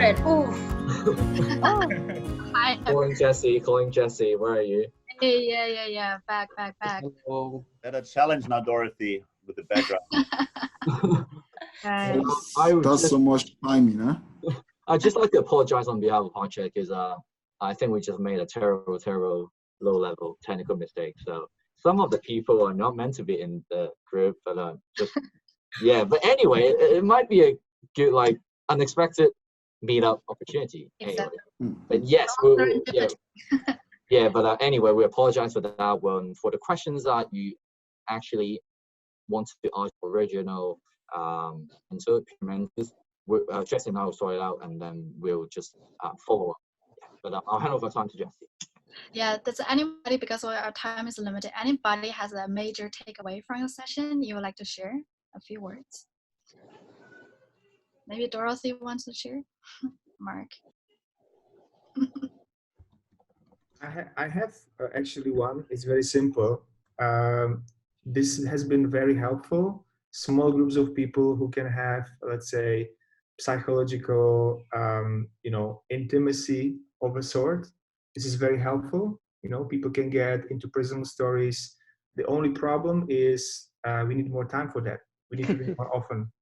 it. Oof. Oh. Hi. Calling Jesse. Where are you? Hey, yeah. Back. Hello. That's a challenge now, Dorothy, with the background. Guys. That's so much time, you know. I'd just like to apologize on behalf of HeartChat because I think we just made a terrible low-level technical mistake. So some of the people are not meant to be in the group, but just yeah. But anyway, it might be a good unexpected meetup opportunity. Exactly. Anyway, but yes, But anyway, we apologize for that one. For the questions that you actually want to ask original and so Jesse and I will sort it out, and then we'll just follow up. But I'll hand over time to Jesse. Yeah, does anybody, because our time is limited, anybody has a major takeaway from your session you would like to share? A few words. Maybe Dorothy wants to share. Mark. I have actually one. It's very simple. This has been very helpful. Small groups of people who can have, let's say, psychological, intimacy of a sort. This is very helpful. People can get into personal stories. The only problem is we need more time for that. We need to do it more often.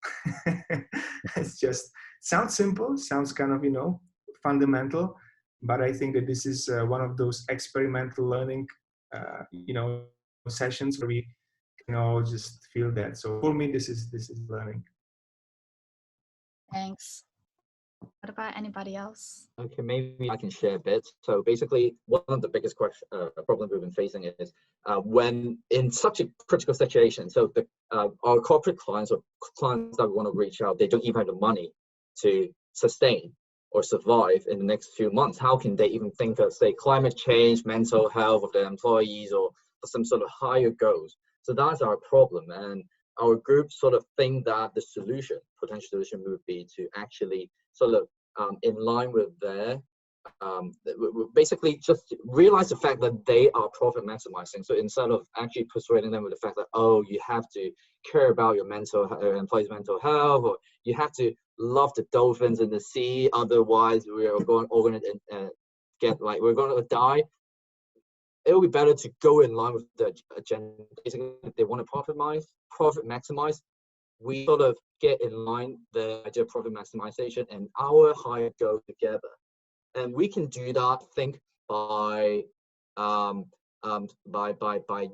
It's just sounds simple, sounds kind of fundamental. But I think that this is one of those experimental learning, sessions where we can all just feel that. So for me, this is learning. Thanks. What about anybody else? Okay, maybe I can share a bit. So basically, one of the biggest problems we've been facing is when in such a critical situation. So our corporate clients or clients that we want to reach out, they don't even have the money to sustain or survive in the next few months. How can they even think of, say, climate change, mental health of their employees, or some sort of higher goals? So that's our problem. And our group sort of think that the potential solution would be to actually sort of in line with their, basically just realize the fact that they are profit maximizing. So instead of actually persuading them with the fact that, oh, you have to care about your employees' mental health, or you have to love the dolphins in the sea, otherwise we're going to die. It would be better to go in line with the agenda. Basically, if they want to profit maximize, we sort of get in line the idea of profit maximization and our higher goal together. And we can do that, I think, by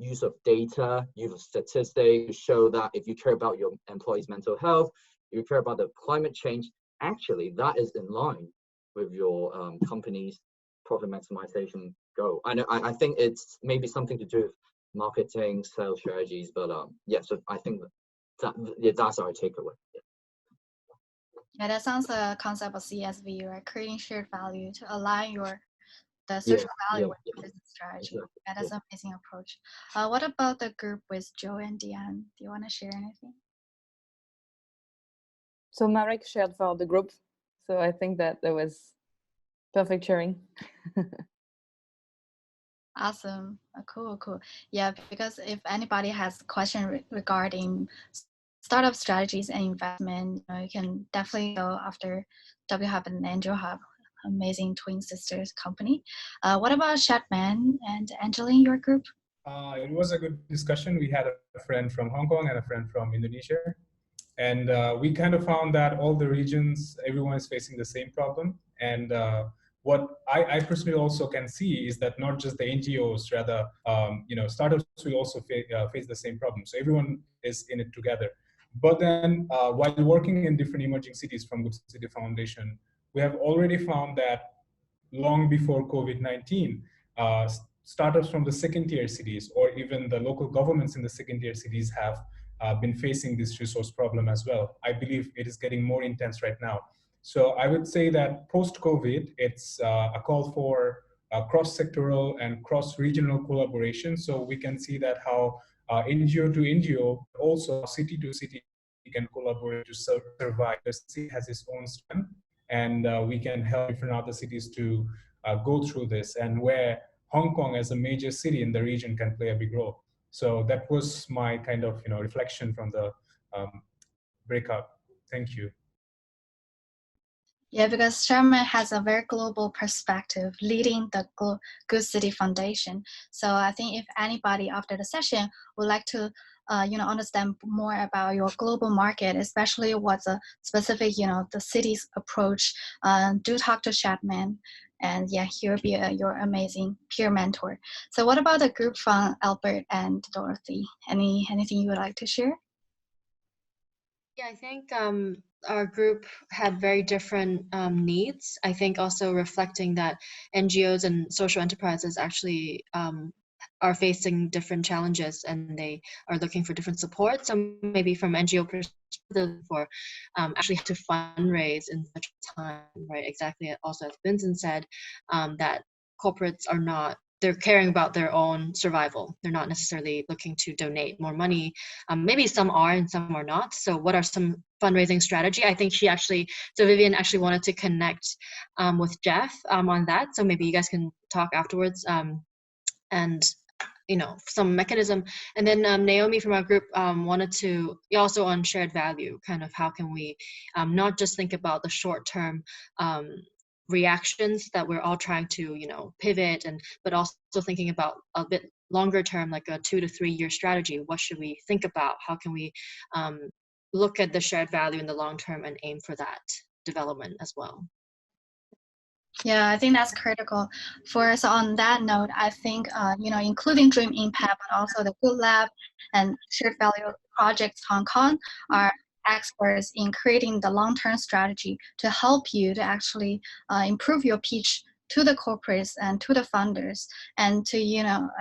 use of data, use of statistics to show that if you care about your employees' mental health, if you care about the climate change, actually that is in line with your company's profit maximization goal. I think it's maybe something to do with marketing, sales strategies, but so I think that's our takeaway. Yeah, that sounds a concept of CSV, right? Creating shared value to align the social value with the business strategy. Exactly. Yeah, that's an amazing approach. What about the group with Joe and Deanne? Do you want to share anything? So Marek shared for the group. So I think that was perfect sharing. Awesome. Cool. Yeah, because if anybody has a question regarding startup strategies and investment, you can definitely go after WHub and Angel Hub, amazing twin sisters company. What about Shatman and Angeline, your group? It was a good discussion. We had a friend from Hong Kong and a friend from Indonesia. And we kind of found that all the regions, everyone is facing the same problem. And what I personally also can see is that not just the NGOs, rather, startups will also face the same problem. So everyone is in it together. But then while working in different emerging cities from Good City Foundation, we have already found that long before COVID-19, startups from the second-tier cities or even the local governments in the second-tier cities have been facing this resource problem as well. I believe it is getting more intense right now. So I would say that post-COVID, it's a call for cross-sectoral and cross-regional collaboration. So we can see that how NGO to NGO, also city to city, can collaborate to survive. The city has its own strength, and we can help different other cities to go through this, and where Hong Kong as a major city in the region can play a big role. So that was my kind of reflection from the breakout. Thank you. Yeah, because Sherman has a very global perspective leading the Good City Foundation. So I think if anybody after the session would like to understand more about your global market, especially what's a specific, the city's approach, do talk to Sherman. And yeah, he will be your amazing peer mentor. So what about the group from Albert and Dorothy? Anything you would like to share? Yeah, I think our group had very different needs. I think also reflecting that NGOs and social enterprises actually are facing different challenges and they are looking for different support. So maybe from NGO perspective, for actually to fundraise in such a time, right? Exactly. Also, as Vincent said, that corporates are not. They're caring about their own survival. They're not necessarily looking to donate more money. Maybe some are and some are not. So what are some fundraising strategy? I think Vivian actually wanted to connect with Jeff on that. So maybe you guys can talk afterwards and some mechanism. And then Naomi from our group wanted to also on shared value, kind of how can we not just think about the short-term reactions that we're all trying to pivot, but also thinking about a bit longer term, like a 2 to 3 year strategy. What should we think about? How can we look at the shared value in the long term and aim for that development as well? Yeah, I think that's critical. So on that note, I think including Dream Impact, but also the Good Lab and Shared Value Projects Hong Kong are experts in creating the long-term strategy to help you to actually improve your pitch to the corporates and to the funders, and to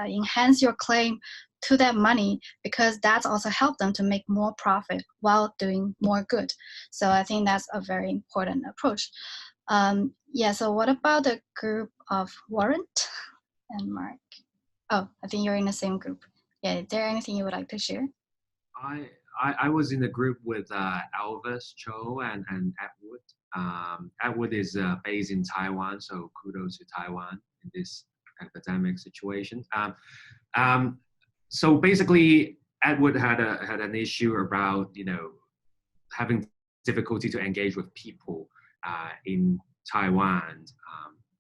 enhance your claim to that money, because that's also help them to make more profit while doing more good. So I think that's a very important approach. Yeah, so what about the group of Warrant and Mark? Oh, I think you're in the same group. Yeah, is there anything you would like to share? I was in the group with Elvis, Cho, and Edward. Edward is based in Taiwan, so kudos to Taiwan in this epidemic situation. So basically, Edward had an issue about having difficulty to engage with people in Taiwan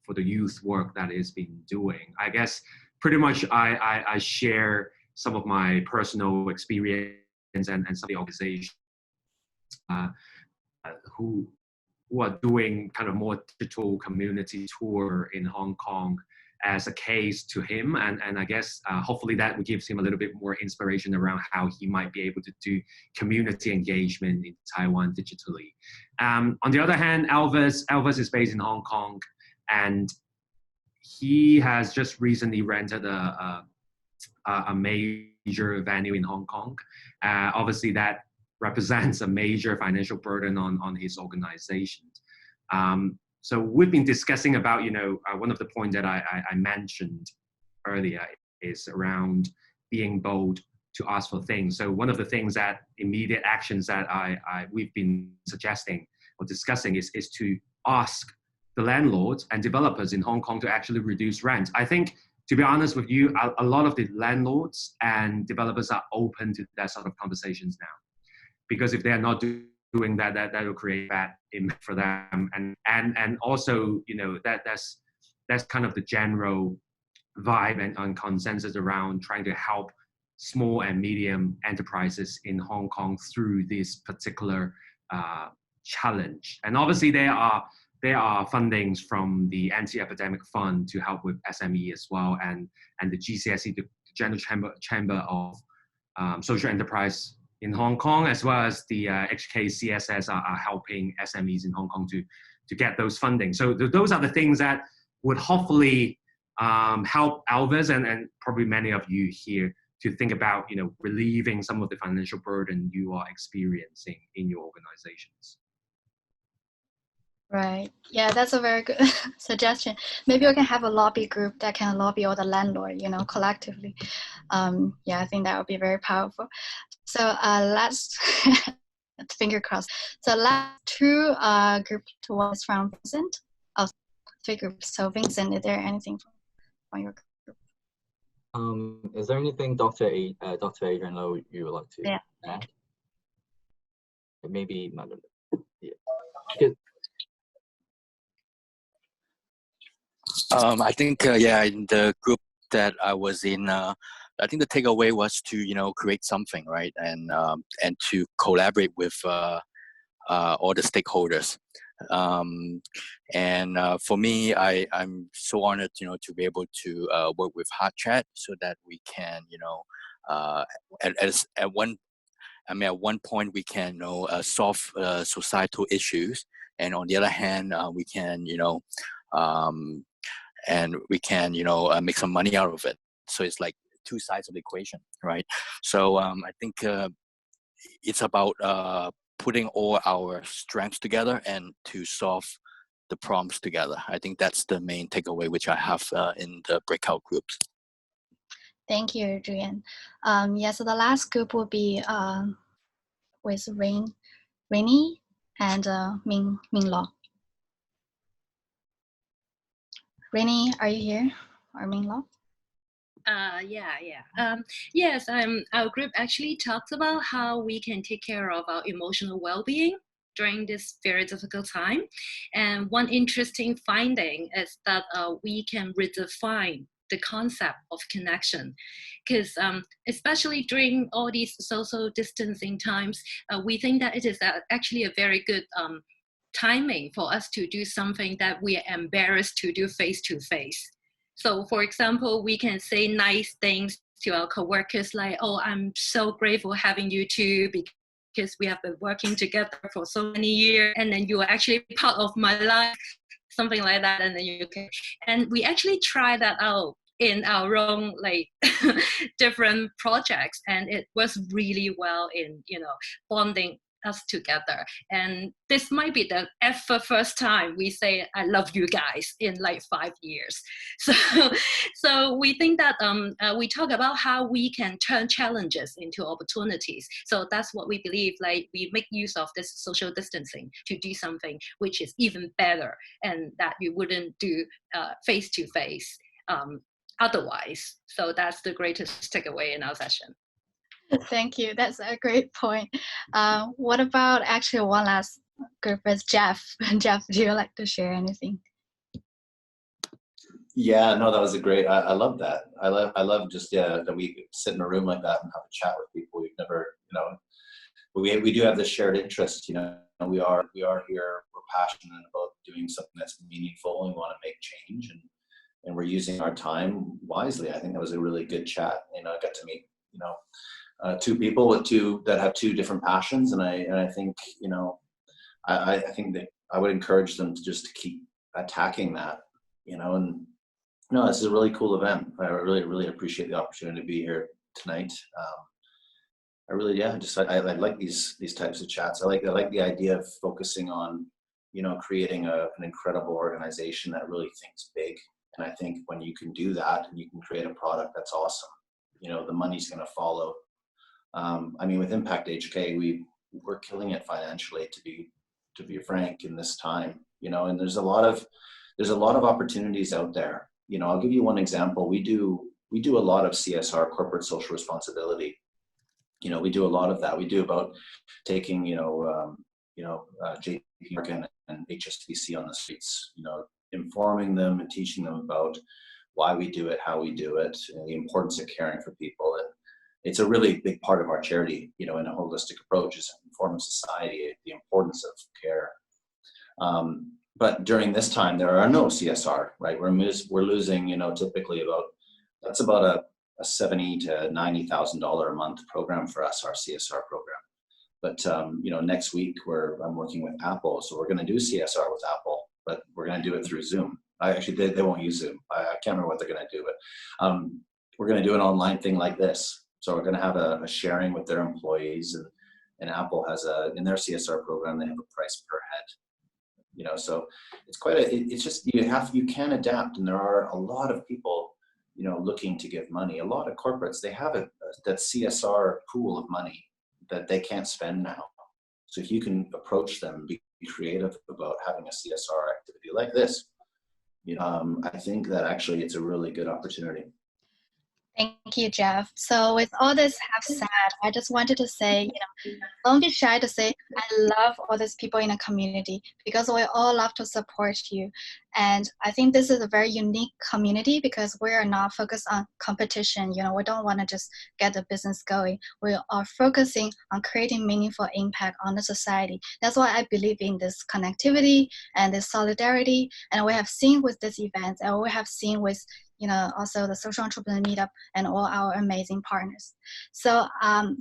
for the youth work that he's been doing. I guess pretty much I share some of my personal experience and some of the organizations who are doing kind of more digital community tour in Hong Kong as a case to him, and I guess hopefully that gives him a little bit more inspiration around how he might be able to do community engagement in Taiwan digitally. On the other hand, Elvis is based in Hong Kong, and he has just recently rented a major venue in Hong Kong. Obviously, that represents a major financial burden on his organization. So we've been discussing about, one of the points that I mentioned earlier is around being bold to ask for things. So one of the things that immediate actions that we've been suggesting or discussing is to ask the landlords and developers in Hong Kong to actually reduce rent. I think, to be honest with you, a lot of the landlords and developers are open to that sort of conversations now, because if they're not doing that will create bad image for them, and also that's kind of the general vibe and consensus around trying to help small and medium enterprises in Hong Kong through this particular challenge. And obviously there are fundings from the Anti-Epidemic Fund to help with SME as well, and the GCSE, the General Chamber of Social Enterprise in Hong Kong, as well as the HKCSS are helping SMEs in Hong Kong to get those funding. So those are the things that would hopefully help Elvis and probably many of you here to think about, relieving some of the financial burden you are experiencing in your organizations. Right. Yeah, that's a very good suggestion. Maybe we can have a lobby group that can lobby all the landlord, collectively. Yeah, I think that would be very powerful. So let's finger crossed. So last two group was from Vincent. Oh, 3 groups. So Vincent, is there anything from your group? Is there anything, Dr. Adrian Lowe, you would like to add? Maybe, yeah. I think, yeah, in the group that I was in, I think the takeaway was to, create something, right? And to collaborate with all the stakeholders. For me, I'm so honored, to be able to work with HeartChat so that we can, at one point we can, solve societal issues, and on the other hand, we can, make some money out of it. So it's like two sides of the equation, right? So I think it's about putting all our strengths together and to solve the problems together. I think that's the main takeaway which I have in the breakout groups. Thank you, Julian. Yeah, so the last group will be with Rainy and Ming Lo. Rainy, are you here? Or Ming Lo? Yes, our group actually talks about how we can take care of our emotional well-being during this very difficult time. And one interesting finding is that we can redefine the concept of connection, because especially during all these social distancing times, we think that it is actually a very good timing for us to do something that we are embarrassed to do face-to-face. So for example, we can say nice things to our coworkers like, oh, I'm so grateful having you too, because we have been working together for so many years, and then you are actually part of my life, something like that. And then you can, and we actually try that out in our own different projects, and it works really well in bonding us together. And this might be the first time we say I love you guys in 5 years. So we think that we talk about how we can turn challenges into opportunities. So that's what we believe, we make use of this social distancing to do something which is even better and that you wouldn't do face to face otherwise. So that's the greatest takeaway in our session. Thank you. That's a great point. What about actually one last group is Jeff? Jeff, do you like to share anything? Yeah, no, that was a great. I love that. I love just that we sit in a room like that and have a chat with people we've never, we do have this shared interest. We are here. We're passionate about doing something that's meaningful and we want to make change, and we're using our time wisely. I think that was a really good chat. I got to meet two people that have two different passions, and I think I think that I would encourage them to just keep attacking that, and no, this is a really cool event. I really appreciate the opportunity to be here tonight. I really, I like these types of chats. I like the idea of focusing on creating an incredible organization that really thinks big, and I think when you can do that and you can create a product that's awesome, the money's going to follow. With Impact HK, we're killing it financially, to be frank, in this time, and there's a lot of opportunities out there. I'll give you one example. We do a lot of CSR, corporate social responsibility. We do a lot of that. We do about taking, JP Morgan and HSBC on the streets, informing them and teaching them about why we do it, how we do it, and the importance of caring for people. And it's a really big part of our charity, in a holistic approach, is informing society the importance of care. But during this time, there are no CSR, right? We're losing, typically that's about a $70,000 to $90,000 a month program for us, our CSR program. But next week I'm working with Apple, so we're going to do CSR with Apple, but we're going to do it through Zoom. They won't use Zoom. I can't remember what they're going to do, but we're going to do an online thing like this. So we're going to have a sharing with their employees, and Apple has in their CSR program, they have a price per head. So it's it's just, you can adapt, and there are a lot of people, looking to give money. A lot of corporates, they have that CSR pool of money that they can't spend now. So if you can approach them, be creative about having a CSR activity like this, I think that actually it's a really good opportunity. Thank you, Jeff. So with all this have said, I just wanted to say, don't be shy to say, I love all these people in the community because we all love to support you. And I think this is a very unique community because we are not focused on competition. We don't want to just get the business going. We are focusing on creating meaningful impact on the society. That's why I believe in this connectivity and this solidarity. And we have seen with this event, and we have seen with also the Social Entrepreneur Meetup and all our amazing partners. So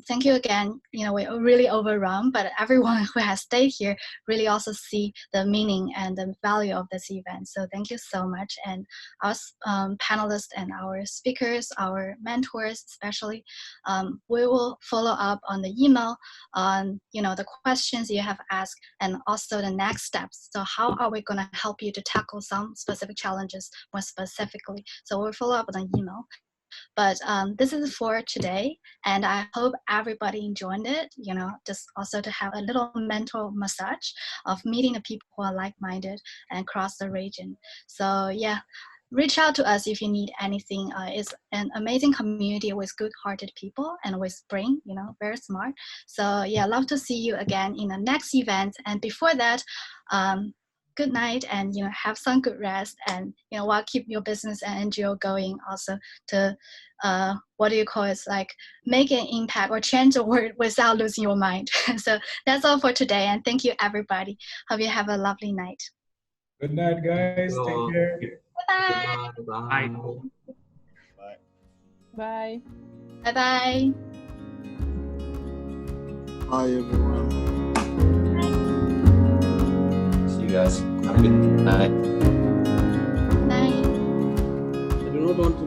thank you again. We're really overrun, but everyone who has stayed here really also see the meaning and the value of this event. So thank you so much. And us panelists and our speakers, our mentors especially, we will follow up on the email on the questions you have asked and also the next steps. So how are we going to help you to tackle some specific challenges more specifically? So we'll follow up on an email. But this is for today, and I hope everybody enjoyed it, just also to have a little mental massage of meeting the people who are like-minded and across the region. So yeah, reach out to us if you need anything. It's an amazing community with good-hearted people and with brain, very smart. So yeah, love to see you again in the next event. And before that, good night, and have some good rest, and while keep your business and NGO going also to what do you call it, like make an impact or change the world without losing your mind. So that's all for today, and thank you everybody. Hope you have a lovely night. Good night, guys. Take care. Bye. Bye. Bye. Bye bye. Hi, everyone. See you guys. Have a good night. Night. I do not want to